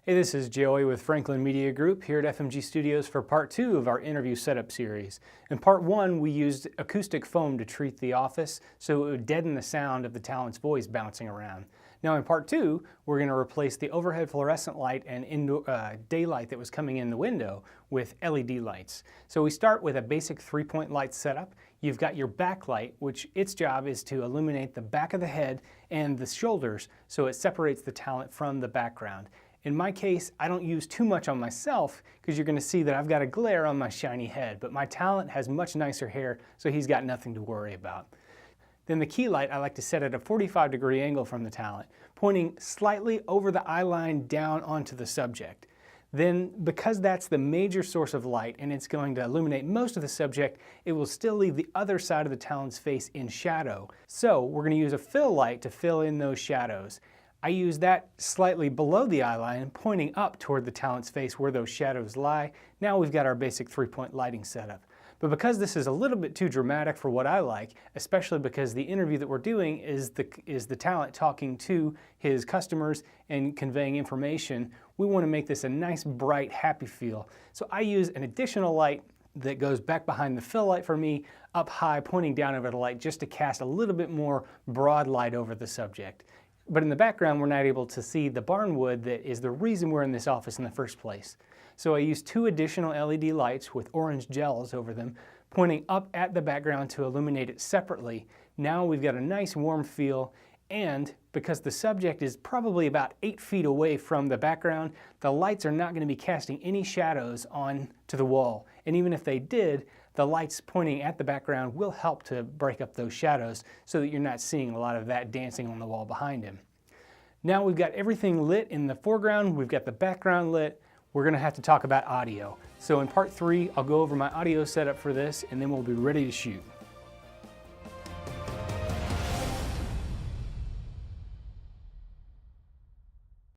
Hey, this is Joey with Franklin Media Group here at FMG Studios for part 2 of our interview setup series. In part 1, we used acoustic foam to treat the office so it would deaden the sound of the talent's voice bouncing around. Now in part 2, we're going to replace the overhead fluorescent light and daylight that was coming in the window with LED lights. So we start with a basic 3-point light setup. You've got your backlight, which its job is to illuminate the back of the head and the shoulders so it separates the talent from the background. In my case, I don't use too much on myself because you're going to see that I've got a glare on my shiny head, but my talent has much nicer hair, so he's got nothing to worry about. Then the key light I like to set at a 45-degree angle from the talent, pointing slightly over the eye line down onto the subject. Then, because that's the major source of light and it's going to illuminate most of the subject, it will still leave the other side of the talent's face in shadow. So we're going to use a fill light to fill in those shadows. I use that slightly below the eye line, pointing up toward the talent's face where those shadows lie. Now we've got our basic 3-point lighting setup. But because this is a little bit too dramatic for what I like, especially because the interview that we're doing is the talent talking to his customers and conveying information, we want to make this a nice, bright, happy feel. So I use an additional light that goes back behind the fill light for me, up high, pointing down over the light just to cast a little bit more broad light over the subject. But in the background, we're not able to see the barnwood that is the reason we're in this office in the first place. So I use 2 additional LED lights with orange gels over them, pointing up at the background to illuminate it separately. Now we've got a nice warm feel, and because the subject is probably about 8 feet away from the background, the lights are not going to be casting any shadows on to the wall. And even if they did, the lights pointing at the background will help to break up those shadows so that you're not seeing a lot of that dancing on the wall behind him. Now we've got everything lit in the foreground, we've got the background lit, we're going to have to talk about audio. So in part 3, I'll go over my audio setup for this and then we'll be ready to shoot.